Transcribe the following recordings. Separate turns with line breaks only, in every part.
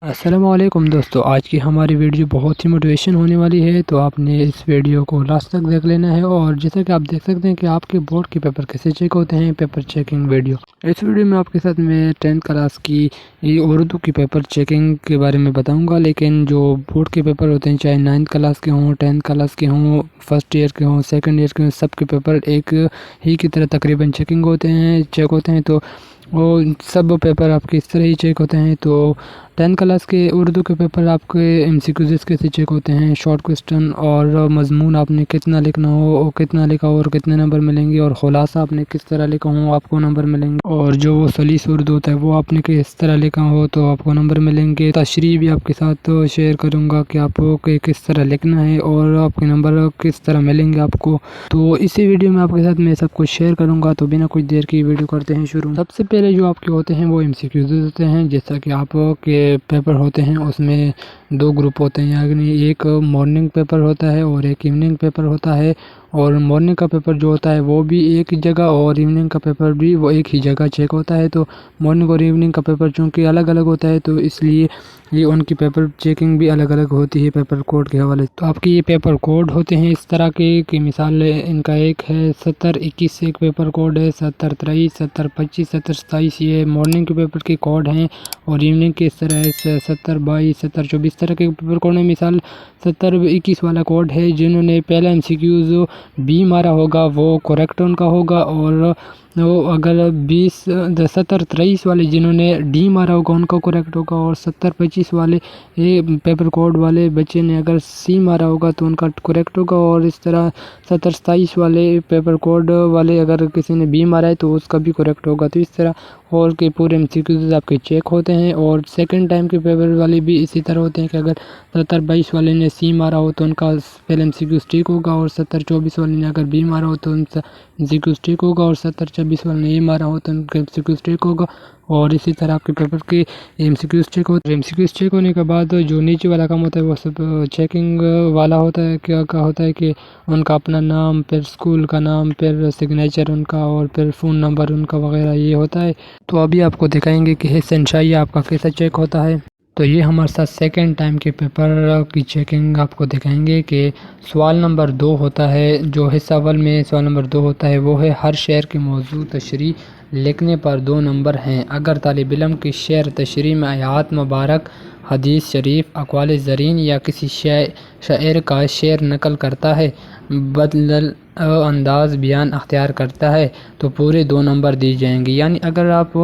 السلام علیکم دوستو، آج کی ہماری ویڈیو بہت ہی موٹیویشن ہونے والی ہے، تو آپ نے اس ویڈیو کو لاسٹ تک دیکھ لینا ہے۔ اور جیسا کہ آپ دیکھ سکتے ہیں کہ آپ کے بورڈ کے پیپر کیسے چیک ہوتے ہیں، پیپر چیکنگ ویڈیو۔ اس ویڈیو میں آپ کے ساتھ میں 10th کلاس کی اردو کی پیپر چیکنگ کے بارے میں بتاؤں گا، لیکن جو بورڈ کے پیپر ہوتے ہیں، چاہے 9th کلاس کے ہوں، 10th کلاس کے ہوں، فرسٹ ایئر کے ہوں، سیکنڈ ایئر کے ہوں، سب کے پیپر ایک ہی کی طرح تقریباً چیک ہوتے ہیں، تو وہ سب پیپر آپ کے اس طرح ہی چیک ہوتے ہیں۔ تو 10th کلاس کے اردو کے پیپر آپ کے MCQs کیسے چیک ہوتے ہیں، شارٹ کوسچن اور مضمون آپ نے کتنا لکھنا ہو، کتنا لکھا ہو اور کتنے نمبر ملیں گے، اور خلاصہ آپ نے کس طرح لکھا ہو آپ کو نمبر ملیں گے، اور جو وہ سلیس اردو ہوتا ہے وہ آپ نے کس طرح لکھا ہو تو آپ کو نمبر ملیں گے۔ تشریح بھی آپ کے ساتھ شیئر کروں گا کہ آپ کو کس طرح لکھنا ہے اور آپ کے نمبر کس طرح ملیں گے آپ کو۔ تو اسی ویڈیو میں آپ کے ساتھ میں سب کچھ شیئر کروں گا، تو بنا کچھ دیر کی ویڈیو کرتے ہیں شروع۔ سب سے پہلے جو آپ کے ہوتے ہیں وہ MCQs ہوتے ہیں، جیسا کہ آپ کے پیپر ہوتے ہیں اس میں دو گروپ ہوتے ہیں، یعنی ایک مارننگ پیپر ہوتا ہے اور ایک ایوننگ پیپر ہوتا ہے۔ اور مارننگ کا پیپر جو ہوتا ہے وہ بھی ایک جگہ اور ایوننگ کا پیپر بھی وہ ایک ہی جگہ چیک ہوتا ہے۔ تو مارننگ اور ایوننگ کا پیپر چونکہ الگ الگ ہوتا ہے تو اس لیے یہ ان کی پیپر چیکنگ بھی الگ الگ ہوتی ہے پیپر کوڈ کے حوالے سے۔ تو آپ کی یہ پیپر کوڈ ہوتے ہیں اس طرح کے کہ مثال ان کا ایک ہے 7021 ایک پیپر کوڈ ہے، 7023، 7025، 7027 یہ مارننگ کے پیپر کے کوڈ ہیں، اور ایوننگ کے اس طرح ہے 7022، 7024 اس طرح کے پیپر کوڈ ہیں۔ مثال 7021 والا کوڈ ہے، جنہوں نے پہلا MCQs B مارا ہوگا وہ کریکٹ ان کا ہوگا، اور اگر 7023 والے جنہوں نے D مارا ہوگا ان کا کریکٹ ہوگا، اور 7025 والے پیپر کوڈ والے بچے نے اگر C مارا ہوگا تو ان کا کریکٹ ہوگا، اور اس طرح 7027 والے پیپر کوڈ والے اگر کسی نے B مارا ہے تو اس کا بھی کریکٹ ہوگا۔ تو اس طرح اور کے پورے MCQs آپ کے چیک ہوتے ہیں۔ اور سیکنڈ ٹائم کے پیپر والے بھی اسی طرح ہوتے ہیں کہ اگر 7022 والے نے C مارا ہو تو ان کا پہلے MCQs ٹھیک ہوگا، اور 7024 والے نے اگر B مارا ہو تو ان کا MCQs ٹھیک ہوگا، اور 7026 والے نے A مارا ہو تو ان کا MCQs ٹھیک ہوگا، اور اسی طرح آپ کے پیپر کے MCQs ٹھیک ہوتے ہیں۔ MCQs ٹھیک ہونے کے بعد جو نیچے والا کام ہوتا ہے وہ سب چیکنگ والا ہوتا ہے۔ کیا ہوتا ہے کہ ان کا اپنا نام، پھر اسکول کا نام، پھر سگنیچر ان کا، اور پھر فون نمبر ان کا وغیرہ یہ ہوتا ہے۔ تو ابھی آپ کو دکھائیں گے کہ شہنشاہی آپ کا کیسا چیک ہوتا ہے۔ تو یہ ہمارے ساتھ سیکنڈ ٹائم کے پیپر کی چیکنگ آپ کو دکھائیں گے کہ سوال نمبر 2 ہوتا ہے، جو حصہ اول میں سوال نمبر 2 ہوتا ہے وہ ہے ہر شعر کے موضوع تشریح لکھنے پر 2 نمبر ہیں اگر طالب علم کی شعر تشریح میں آیات مبارک، حدیث شریف، اقوال زرین یا کسی شاعر کا شعر نقل کرتا ہے، بدل انداز بیان اختیار کرتا ہے تو پورے 2 نمبر دی جائیں گے۔ یعنی اگر آپ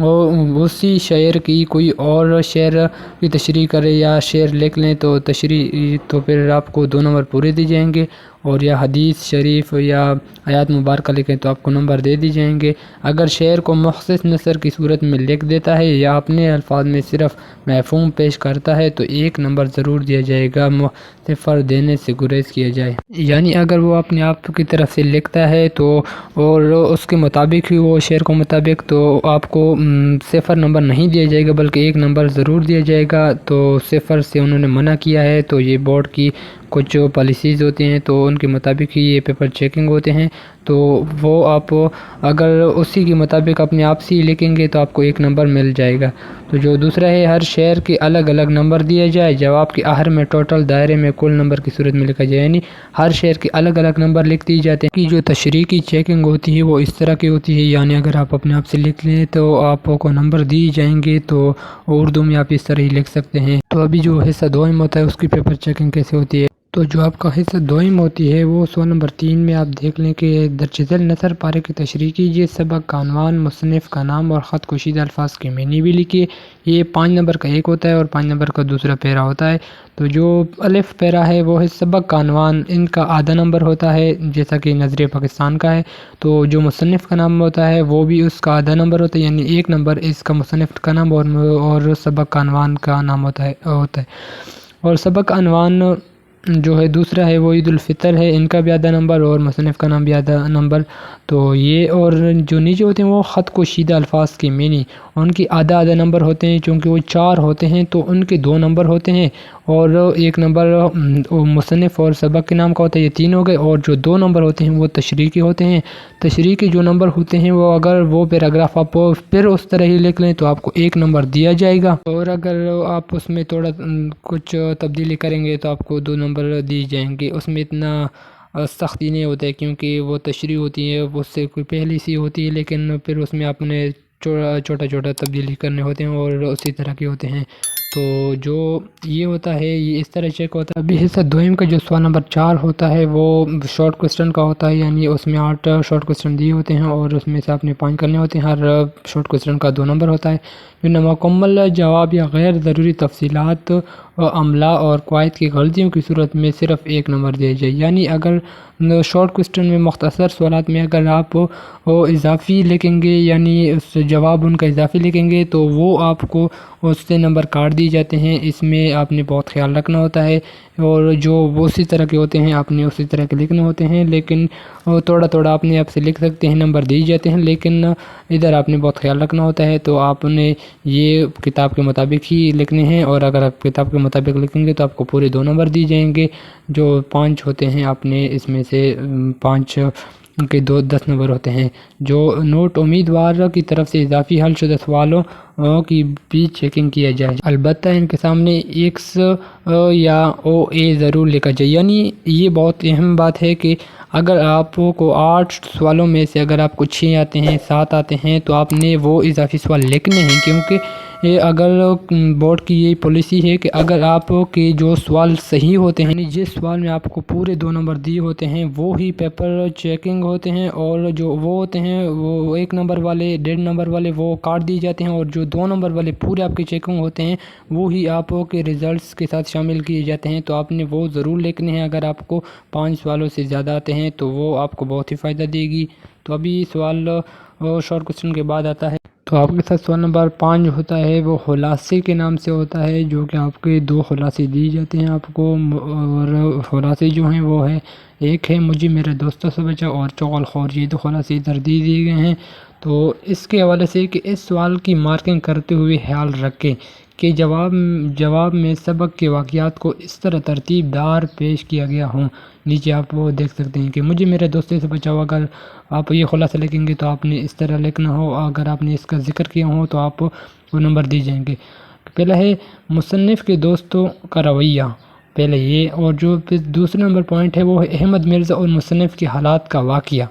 اسی شعر کی کوئی اور شعر کی تشریح کرے یا شعر لکھ لیں تو تشریح تو پھر آپ کو 2 نمبر پورے دی جائیں گے، اور یا حدیث شریف یا آیات مبارکہ لکھیں تو آپ کو نمبر دے دی جائیں گے۔ اگر شعر کو مختصر نثر کی صورت میں لکھ دیتا ہے یا اپنے الفاظ میں صرف مفہوم پیش کرتا ہے تو 1 نمبر ضرور دیا جائے گا، 0 دینے سے گریز کیا جائے۔ یعنی اگر وہ اپنے آپ کی طرف سے لکھتا ہے تو اور اس کے مطابق ہی وہ شعر کو مطابق تو آپ کو 0 نمبر نہیں دیا جائے گا بلکہ 1 نمبر ضرور دیا جائے گا۔ تو 0 سے انہوں نے منع کیا ہے، تو یہ بورڈ کی کچھ پالیسیز ہوتی ہیں تو ان کے مطابق ہی یہ پیپر چیکنگ ہوتے ہیں۔ تو وہ آپ اگر اسی کے مطابق اپنے آپ سے لکھیں گے تو آپ کو 1 نمبر مل جائے گا۔ تو جو دوسرا ہے ہر شعر کے الگ الگ نمبر دیا جائے، جواب کے آخر میں ٹوٹل دائرے میں کل نمبر کی صورت میں لکھا جائے، یعنی ہر شعر کے الگ الگ نمبر لکھ دی جاتے ہیں۔ کہ جو تشریح کی چیکنگ ہوتی ہے وہ اس طرح کی ہوتی ہے، یعنی اگر آپ اپنے آپ سے لکھ لیں تو آپ کو نمبر دی جائیں گے، تو اردو میں آپ اس طرح ہی لکھ سکتے ہیں۔ تو ابھی جو حصہ دوئم ہوتا ہے اس کی پیپر چیکنگ کیسے ہوتی ہے۔ تو جو آپ کا حصہ دوئم ہوتی ہے وہ سوال نمبر 3 میں آپ دیکھ لیں کہ درج ذیل نثر پارے کی تشریح کیجیے، سبق کا عنوان، مصنف کا نام اور خط کشیدہ الفاظ کے معنی بھی لکھیے۔ یہ 5 نمبر کا ایک ہوتا ہے اور 5 نمبر کا دوسرا پیرا ہوتا ہے۔ تو جو الف پیرا ہے وہ ہے سبق کا عنوان، ان کا آدھا نمبر ہوتا ہے جیسا کہ نظریہ پاکستان کا ہے۔ تو جو مصنف کا نام ہوتا ہے وہ بھی اس کا آدھا نمبر ہوتا ہے، یعنی 1 نمبر اس کا مصنف کا نام اور سبق کا عنوان کا نام ہوتا ہے۔ اور سبق کا عنوان جو ہے دوسرا ہے وہ عید الفطر ہے، ان کا بھی آدھا نمبر اور مصنف کا نام بھی آدھا نمبر. تو یہ اور جو نیچے ہوتے ہیں وہ خط کشیدہ الفاظ کی مینی، ان کی آدھا آدھا نمبر ہوتے ہیں، چونکہ وہ 4 ہوتے ہیں تو ان کے 2 نمبر ہوتے ہیں، اور 1 نمبر مصنف اور سبق کے نام کا ہوتا ہے. یہ 3 ہو گئے، اور جو 2 نمبر ہوتے ہیں وہ تشریح کے ہوتے ہیں. تشریح کے جو نمبر ہوتے ہیں وہ اگر وہ پیراگراف آپ پھر اس طرح ہی لکھ لیں تو آپ کو 1 نمبر دیا جائے گا، اور اگر آپ اس میں تھوڑا کچھ تبدیلی کریں گے تو آپ کو 2 نمبر دی جائیں گے. اس میں اتنا سختی نہیں ہوتا ہے کیونکہ وہ تشریح ہوتی ہے، وہ اس سے کوئی پہلی سی ہوتی ہے، لیکن پھر اس میں آپ نے چھوٹا چھوٹا تبدیلی کرنے ہوتے ہیں اور اسی طرح کے ہوتے ہیں. تو جو یہ ہوتا ہے یہ اس طرح چیک ہوتا ہے. ابھی حصہ دوئم کا جو سوال نمبر 4 ہوتا ہے وہ شارٹ کوسچن کا ہوتا ہے، یعنی اس میں 8 شارٹ کوسچن دیے ہوتے ہیں اور اس میں سے آپ نے 5 کرنے ہوتے ہیں. ہر شارٹ کوسچن کا 2 نمبر ہوتا ہے. جو نامکمل جواب یا غیر ضروری تفصیلات، عملہ اور قواعد کی غلطیوں کی صورت میں صرف 1 نمبر دیا جائے. یعنی اگر شارٹ کوسچن میں مختصر سوالات میں اگر آپ اضافی لکھیں گے، یعنی اس جواب ان کا اضافی لکھیں گے تو وہ آپ کو اس سے نمبر کاٹ دیے جاتے ہیں. اس میں آپ نے بہت خیال رکھنا ہوتا ہے، اور جو وہ اسی طرح کے ہوتے ہیں آپ نے اسی طرح کے لکھنے ہوتے ہیں. لیکن تھوڑا تھوڑا آپ نے آپ سے لکھ سکتے ہیں، نمبر دیے جاتے ہیں، لیکن ادھر آپ نے بہت خیال رکھنا ہوتا ہے. تو آپ نے یہ کتاب کے مطابق ہی لکھنے ہیں، اور اگر آپ کتاب کے مطابق لکھیں گے تو آپ کو پورے 2 نمبر دیے جائیں گے. جو 5 ہوتے ہیں آپ نے اس میں سے 5 کے 10 نمبر ہوتے ہیں. جو نوٹ امیدوار کی طرف سے اضافی حل شدہ سوالوں کی بھی چیکنگ کیا جائے، البتہ ان کے سامنے ایکس یا او اے ضرور لکھا جائے. یعنی یہ بہت اہم بات ہے کہ اگر آپ کو 8 سوالوں میں سے اگر آپ کو 6 آتے ہیں 7 آتے ہیں تو آپ نے وہ اضافی سوال لکھنے ہیں، کیونکہ یہ اگر بورڈ کی یہ پالیسی ہے کہ اگر آپ کے جو سوال صحیح ہوتے ہیں، یعنی جس سوال میں آپ کو پورے 2 نمبر دیے ہوتے ہیں وہ ہی پیپر چیکنگ ہوتے ہیں، اور جو وہ ہوتے ہیں وہ 1 نمبر والے 1.5 نمبر والے وہ کاٹ دیے جاتے ہیں، اور جو 2 نمبر والے پورے آپ کے چیکنگ ہوتے ہیں وہ ہی آپ کے ریزلٹس کے ساتھ شامل کیے جاتے ہیں. تو آپ نے وہ ضرور لکھنے ہیں. اگر آپ کو 5 سوالوں سے زیادہ آتے ہیں تو وہ آپ کو بہت ہی فائدہ دے گی. تو ابھی سوال شارٹ کوسچن کے بعد آتا ہے. تو آپ کے ساتھ سوال نمبر 5 ہوتا ہے وہ خلاصے کے نام سے ہوتا ہے، جو کہ آپ کے 2 خلاصے دیے جاتے ہیں آپ کو، اور خلاصے جو ہیں وہ ہے، ایک ہے مجھے میرے دوستوں سے بچا، اور چغل خور. یہ 2 خلاصے ادھر دیے گئے ہیں. تو اس کے حوالے سے کہ اس سوال کی مارکنگ کرتے ہوئے خیال رکھیں کہ جواب میں سبق کے واقعات کو اس طرح ترتیب دار پیش کیا گیا ہوں. نیچے آپ وہ دیکھ سکتے ہیں کہ مجھے میرے دوستوں سے بچاؤ. اگر آپ یہ خلاصہ لکھیں گے تو آپ نے اس طرح لکھنا ہو، اگر آپ نے اس کا ذکر کیا ہو تو آپ وہ نمبر دی جائیں گے. پہلا ہے مصنف کے دوستوں کا رویہ، پہلے یہ، اور جو پھر دوسرا نمبر پوائنٹ ہے وہ ہے احمد مرزا اور مصنف کے حالات کا واقعہ،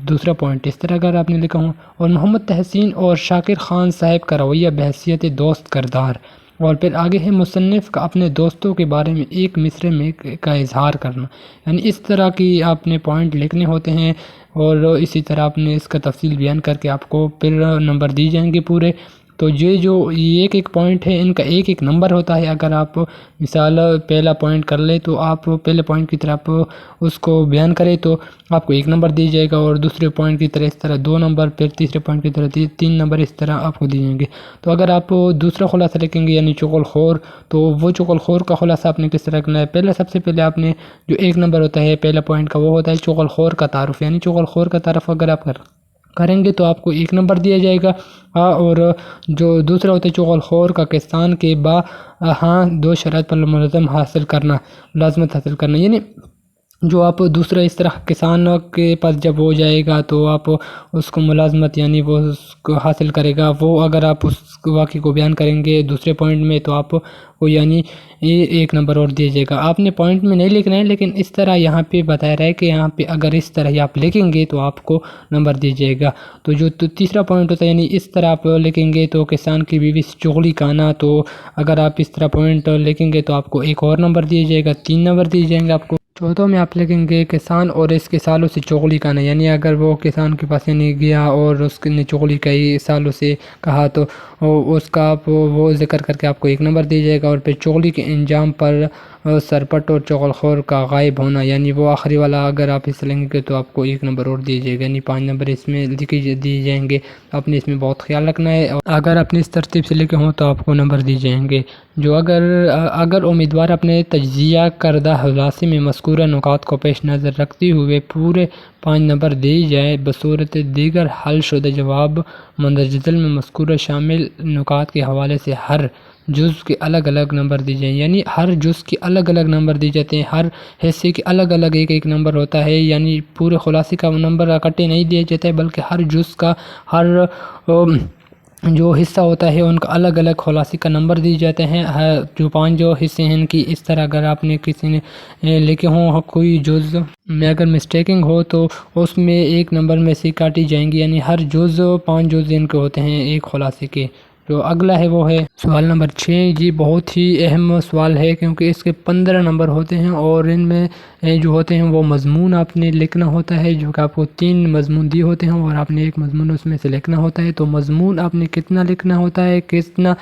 دوسرا پوائنٹ اس طرح اگر آپ نے لکھا ہو. اور محمد تحسین اور شاکر خان صاحب کا رویہ بحیثیت دوست کردار. اور پھر آگے ہے مصنف کا اپنے دوستوں کے بارے میں ایک مصرعے میں کا اظہار کرنا. یعنی اس طرح کی آپ نے پوائنٹ لکھنے ہوتے ہیں، اور اسی طرح آپ نے اس کا تفصیل بیان کر کے آپ کو پھر نمبر دی جائیں گے پورے. تو یہ جو ایک ایک پوائنٹ ہے ان کا ایک ایک نمبر ہوتا ہے. اگر آپ مثال پہلا پوائنٹ کر لیں تو آپ پہلے پوائنٹ کی طرح آپ اس کو بیان کریں تو آپ کو 1 نمبر دی جائے گا، اور دوسرے پوائنٹ کی طرح اس طرح 2 نمبر، پھر تیسرے پوائنٹ کی طرح 3 نمبر، اس طرح آپ کو دی جائیں گے. تو اگر آپ دوسرا خلاصہ لکھیں گے یعنی چغل خور، تو وہ چغل خور کا خلاصہ آپ نے کس طرح کرنا ہے. پہلے سب سے پہلے آپ نے جو 1 نمبر ہوتا ہے پہلا پوائنٹ کا وہ ہوتا ہے چغل خور کا تعارف. یعنی چغل خور کا تعارف اگر آپ کریں گے تو آپ کو 1 نمبر دیا جائے گا. اور جو دوسرا ہوتا ہے چغل خور کا کسان کے ہاں 2 شرائط پر ملازمت حاصل کرنا. یعنی جو آپ دوسرا اس طرح کسان کے پاس جب ہو جائے گا تو آپ اس کو ملازمت یعنی وہ اس کو حاصل کرے گا، وہ اگر آپ اس واقعے کو بیان کریں گے دوسرے پوائنٹ میں تو آپ کو یعنی 1 نمبر اور دیا جائے گا. آپ نے پوائنٹ میں نہیں لکھنا ہے، لیکن اس طرح یہاں پہ بتایا رہا ہے کہ یہاں پہ اگر اس طرح آپ لکھیں گے تو آپ کو نمبر دیا جائے گا. تو جو تیسرا پوائنٹ ہوتا ہے یعنی اس طرح آپ لکھیں گے تو کسان کی بیوی سے چغلی کانا، تو اگر آپ اس طرح پوائنٹ لکھیں گے تو آپ کو 1 اور نمبر دیا جائے گا، 3 نمبر دیے جائیں گے آپ کو. چوتھوں میں آپ لکھیں گے کسان اور اس کے سالوں سے چغلی کانا. یعنی اگر وہ کسان کے پاس یعنی گیا اور اس نے چغلی کئی سالوں سے کہا تو اس کا آپ وہ ذکر کر کے آپ کو 1 نمبر دیا جائے گا. اور پھر چغلی کے انجام پر سرپٹ اور چغلخور کا غائب ہونا، یعنی وہ آخری والا اگر آپ حصہ لیں گے تو آپ کو 1 نمبر اور دیے جائے گا، یعنی 5 نمبر اس میں دیے جائیں گے۔ آپ نے اس میں بہت خیال رکھنا ہے، اور اگر اپنی اس ترتیب سے لکھے ہوں تو آپ کو نمبر دیے جائیں گے۔ جو اگر امیدوار اپنے تجزیہ کردہ خلاصے میں مذکورہ نکات کو پیش نظر رکھتے ہوئے پورے 5 نمبر دی جائے، بصورت دیگر حل شدہ جواب مندرجہ ذیل میں مذکورہ شامل نکات کے حوالے سے ہر جزء کے الگ الگ نمبر دی جائیں، یعنی ہر جزء کے الگ الگ نمبر دی جاتے ہیں، ہر حصے کے الگ الگ ایک نمبر ہوتا ہے، یعنی پورے خلاصے کا نمبر اکٹھے نہیں دیا جاتا ہے، بلکہ ہر جزء کا ہر جو حصہ ہوتا ہے ان کا الگ الگ خلاصے کا نمبر دی جاتے ہیں۔ جو 5 جو حصے ہیں ان کی اس طرح اگر آپ نے کسی نے لکھے ہوں کوئی جزء میں اگر مسٹیکنگ ہو تو اس میں 1 نمبر میں سے کاٹی جائیں گی، یعنی ہر جزء 5 جزء ان کے ہوتے ہیں ایک خلاصے کے۔ جو اگلا ہے وہ ہے سوال نمبر 6۔ جی بہت ہی اہم سوال ہے کیونکہ اس کے 15 نمبر ہوتے ہیں، اور ان میں جو ہوتے ہیں وہ مضمون آپ نے لکھنا ہوتا ہے، جو کہ آپ کو 3 مضمون دیے ہوتے ہیں اور آپ نے 1 مضمون اس میں سے لکھنا ہوتا ہے۔ تو مضمون آپ نے کتنا لکھنا ہوتا ہے، کتنا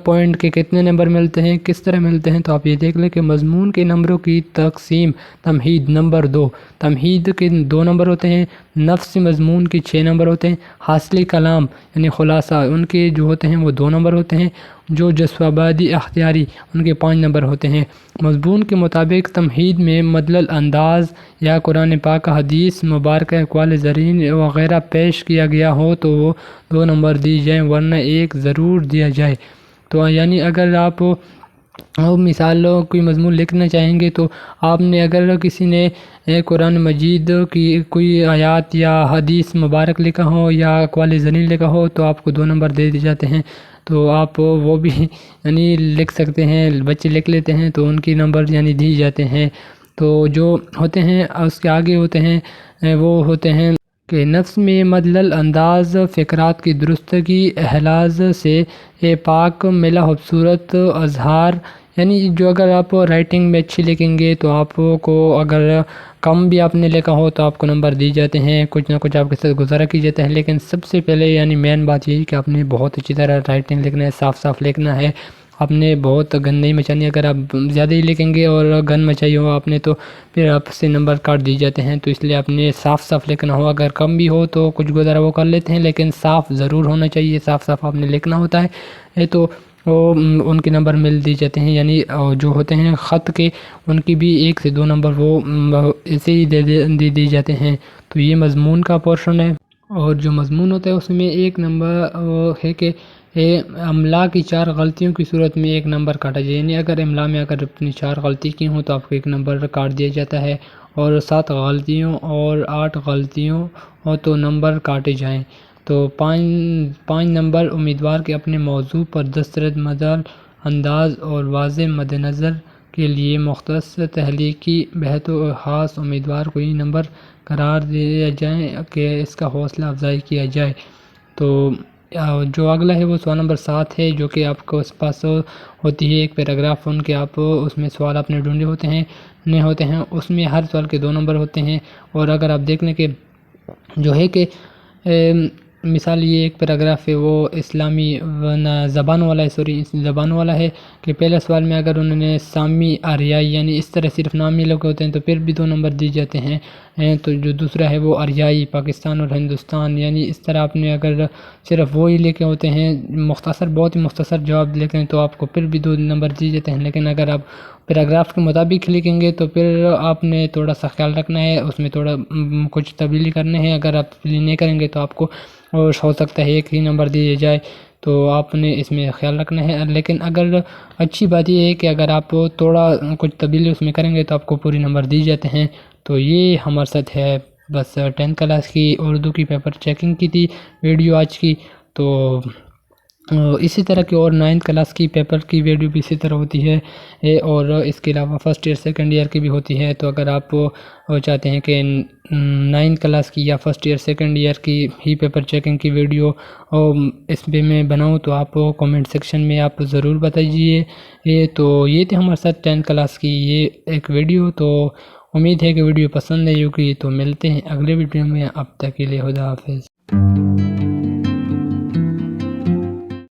پوائنٹ کے کتنے نمبر ملتے ہیں، کس طرح ملتے ہیں، تو آپ یہ دیکھ لیں کہ مضمون کے نمبروں کی تقسیم: تمہید نمبر 2، تمہید کے 2 نمبر ہوتے ہیں، نفس مضمون کے 6 نمبر ہوتے ہیں، حاصل کلام یعنی خلاصہ ان کے جو ہوتے ہیں وہ 2 نمبر ہوتے ہیں، جو جسوابادی اختیاری ان کے 5 نمبر ہوتے ہیں۔ مضمون کے مطابق تمہید میں مدلل انداز یا قرآن پاک، حدیث مبارکہ، اقوال زرین وغیرہ پیش کیا گیا ہو تو وہ 2 نمبر دی جائیں، ورنہ 1 ضرور دیا جائے۔ تو یعنی اگر آپ مثال کوئی مضمون لکھنا چاہیں گے تو آپ نے اگر کسی نے قرآن مجید کی کوئی آیات یا حدیث مبارک لکھا ہو یا اقوال زرین لکھا ہو تو آپ کو 2 نمبر دے دی جاتے ہیں، تو آپ وہ بھی یعنی لکھ سکتے ہیں، بچے لکھ لیتے ہیں تو ان کی نمبر یعنی دی جاتے ہیں۔ تو جو ہوتے ہیں اس کے آگے ہوتے ہیں وہ ہوتے ہیں کہ نفس میں مدلل انداز، فقرات کی درستگی، احلاز سے پاک، ملا خوبصورت اظہار، یعنی جو اگر آپ رائٹنگ میں اچھی لکھیں گے تو آپ کو اگر کم بھی آپ نے لکھا ہو تو آپ کو نمبر دی جاتے ہیں، کچھ نہ کچھ آپ کے ساتھ گزارا کی جاتا ہے، لیکن سب سے پہلے یعنی مین بات یہی کہ آپ نے بہت اچھی طرح رائٹنگ لکھنا ہے، صاف صاف لکھنا ہے، آپ نے بہت گن نہیں مچانی، اگر آپ زیادہ ہی لکھیں گے اور گن مچائی ہو آپ نے تو پھر آپ سے نمبر کاٹ دی جاتے ہیں، تو اس لیے آپ نے صاف صاف لکھنا ہو، اگر کم بھی ہو تو کچھ گزارا وہ کر لیتے ہیں، لیکن صاف ضرور ہونا چاہیے، صاف صاف آپ نے لکھنا ہوتا ہے، تو وہ ان کے نمبر مل دی جاتے ہیں، یعنی جو ہوتے ہیں خط کے ان کی بھی 1 سے 2 نمبر وہ ایسے ہی دے دی جاتے ہیں۔ تو یہ مضمون کا پورشن ہے، اور جو مضمون ہوتا ہے اس میں 1 نمبر ہے کہ املا کی 4 غلطیوں کی صورت میں 1 نمبر کاٹا جائے، یعنی اگر املا میں اگر اپنی 4 غلطی کی ہوں تو آپ کو 1 نمبر کاٹ دیا جاتا ہے، اور 7 غلطیوں اور 8 غلطیوں ہو تو نمبر کاٹے جائیں۔ تو 5 نمبر امیدوار کے اپنے موضوع پر دسترد مدل انداز اور واضح مد نظر کے لیے مختص تحلیقی بحث و خاص امیدوار کو یہ نمبر قرار دیا جائیں کہ اس کا حوصلہ افزائی کیا جائے۔ تو جو اگلا ہے وہ سوال نمبر 7 ہے، جو کہ آپ کو اس پاس ہوتی ہے ایک پیراگراف، ان کے آپ اس میں سوال آپ نے ڈھونڈے ہوتے ہیں، اس میں ہر سوال کے 2 نمبر ہوتے ہیں، اور اگر آپ دیکھ لیں کہ جو ہے کہ مثال یہ ایک پیراگراف ہے وہ اسلامی زبان والا ہے، زبان والا ہے کہ پہلے سوال میں اگر انہوں نے سامی، آریائی یعنی اس طرح صرف نامی لوگ ہوتے ہیں تو پھر بھی 2 نمبر دی جاتے ہیں، تو جو دوسرا ہے وہ آریائی، پاکستان اور ہندوستان، یعنی اس طرح آپ نے اگر صرف وہی لکھے ہوتے ہیں مختصر، بہت ہی مختصر جواب لکھیں تو آپ کو پھر بھی 2 نمبر دی جاتے ہیں، لیکن اگر آپ پیراگراف کے مطابق لکھیں گے تو پھر آپ نے تھوڑا سا خیال رکھنا ہے، اس میں تھوڑا کچھ تبدیلی کرنے ہیں، اگر آپ تبدیلی نہیں کریں گے تو آپ کو ہو سکتا ہے 1 ہی نمبر دیا جائے، تو آپ نے اس میں خیال رکھنا ہے۔ لیکن اگر اچھی بات یہ ہے کہ اگر آپ تھوڑا کچھ تبدیلی اس میں کریں گے تو آپ کو پوری نمبر دی جاتے ہیں۔ تو یہ ہمارے ساتھ ہے بس 10 کلاس کی اردو کی پیپر چیکنگ کی تھی ویڈیو آج کی، تو اسی طرح کی اور 9 کلاس کی پیپر کی ویڈیو بھی اسی طرح ہوتی ہے، اور اس کے علاوہ فرسٹ ایئر سیکنڈ ایئر کی بھی ہوتی ہے، تو اگر آپ چاہتے ہیں کہ 9 کلاس کی یا فرسٹ ایئر سیکنڈ ایئر کی ہی پیپر چیکنگ کی ویڈیو اس پہ میں بناؤں تو آپ کمنٹ سیکشن میں آپ ضرور بتائیے۔ تو یہ تھے ہمارے ساتھ 10 کلاس کی یہ ایک ویڈیو، تو امید ہے کہ ویڈیو پسند آئی ہوگی، تو ملتے ہیں اگلے ویڈیو میں، اب تک کے لیے خدا حافظ۔